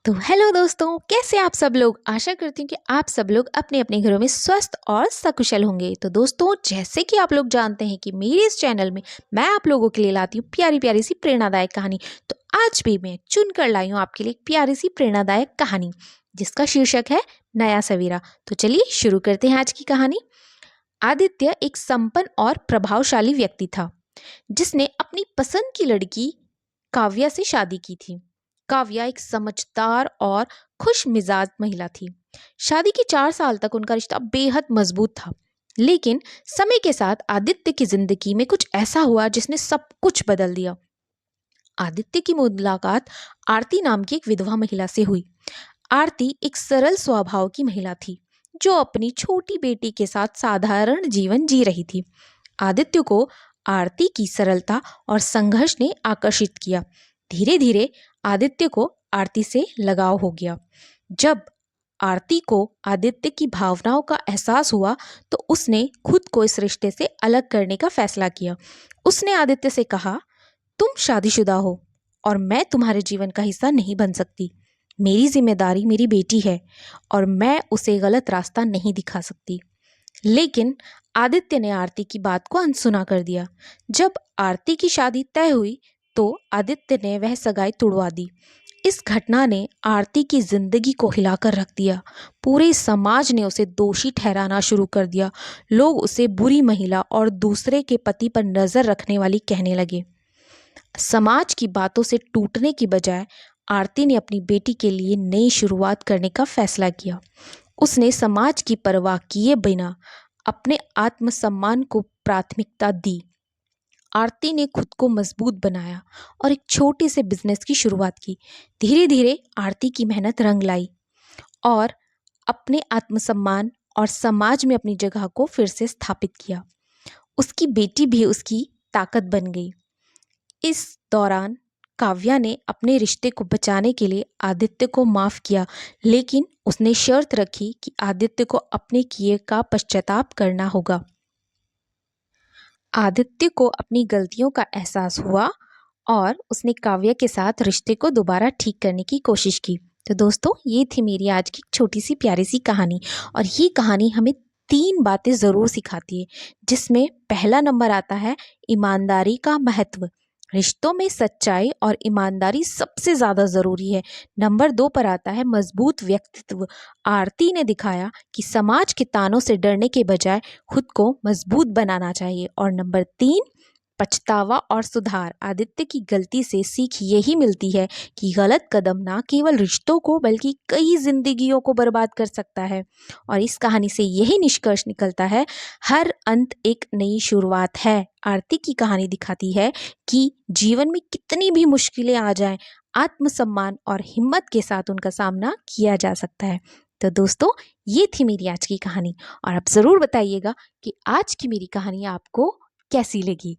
तो हेलो दोस्तों, कैसे आप सब लोग। आशा करती हूँ कि आप सब लोग अपने अपने घरों में स्वस्थ और सकुशल होंगे। तो दोस्तों, जैसे कि आप लोग जानते हैं कि मेरे इस चैनल में मैं आप लोगों के लिए लाती हूँ प्यारी प्यारी सी प्रेरणादायक कहानी। तो आज भी मैं चुन कर लाई हूँ आपके लिए एक प्यारी सी प्रेरणादायक कहानी जिसका शीर्षक है नया सवेरा। तो चलिए शुरू करते हैं आज की कहानी। आदित्य एक संपन्न और प्रभावशाली व्यक्ति था जिसने अपनी पसंद की लड़की काव्या से शादी की थी। काव्या एक समझदार और खुश मिजाज महिला थी। शादी के 4 साल तक उनका रिश्ता बेहद मजबूत था। लेकिन समय के साथ आदित्य की जिंदगी में कुछ ऐसा हुआ जिसने सब कुछ बदल दिया। आदित्य की मुलाकात आरती नाम की एक विधवा महिला से हुई। आरती एक सरल स्वभाव की महिला थी जो अपनी छोटी बेटी के साथ साधारण जीवन जी रही थी। आदित्य को आरती की सरलता और संघर्ष ने आकर्षित किया। धीरे धीरे आदित्य को आरती से लगाव हो गया। जब आरती को आदित्य की भावनाओं का एहसास हुआ तो उसने खुद को इस रिश्ते से अलग करने का फैसला किया। उसने आदित्य से कहा, तुम शादीशुदा हो और मैं तुम्हारे जीवन का हिस्सा नहीं बन सकती। मेरी जिम्मेदारी मेरी बेटी है और मैं उसे गलत रास्ता नहीं दिखा सकती। लेकिन आदित्य ने आरती की बात को अनसुना कर दिया। जब आरती की शादी तय हुई तो आदित्य ने वह सगाई तुड़वा दी। इस घटना ने आरती की जिंदगी को हिलाकर रख दिया। पूरे समाज ने उसे दोषी ठहराना शुरू कर दिया। लोग उसे बुरी महिला और दूसरे के पति पर नजर रखने वाली कहने लगे। समाज की बातों से टूटने की बजाय आरती ने अपनी बेटी के लिए नई शुरुआत करने का फैसला किया। उसने समाज की परवाह किए बिना अपने आत्मसम्मान को प्राथमिकता दी। आरती ने खुद को मजबूत बनाया और एक छोटे से बिजनेस की शुरुआत की। धीरे धीरे आरती की मेहनत रंग लाई और अपने आत्मसम्मान और समाज में अपनी जगह को फिर से स्थापित किया। उसकी बेटी भी उसकी ताकत बन गई। इस दौरान काव्या ने अपने रिश्ते को बचाने के लिए आदित्य को माफ किया, लेकिन उसने शर्त रखी कि आदित्य को अपने किए का पश्चाताप करना होगा। आदित्य को अपनी गलतियों का एहसास हुआ और उसने काव्या के साथ रिश्ते को दोबारा ठीक करने की कोशिश की। तो दोस्तों, ये थी मेरी आज की छोटी सी प्यारी सी कहानी। और ये कहानी हमें 3 बातें ज़रूर सिखाती है, जिसमें पहला नंबर आता है ईमानदारी का महत्व। रिश्तों में सच्चाई और ईमानदारी सबसे ज़्यादा ज़रूरी है। नंबर 2 पर आता है मजबूत व्यक्तित्व। आरती ने दिखाया कि समाज के तानों से डरने के बजाय खुद को मजबूत बनाना चाहिए। और नंबर 3, पछतावा और सुधार। आदित्य की गलती से सीख यही मिलती है कि गलत कदम ना केवल रिश्तों को बल्कि कई जिंदगियों को बर्बाद कर सकता है। और इस कहानी से यही निष्कर्ष निकलता है, हर अंत एक नई शुरुआत है। आरती की कहानी दिखाती है कि जीवन में कितनी भी मुश्किलें आ जाएं, आत्मसम्मान और हिम्मत के साथ उनका सामना किया जा सकता है। तो दोस्तों, ये थी मेरी आज की कहानी। और आप ज़रूर बताइएगा कि आज की मेरी कहानी आपको कैसी लगी।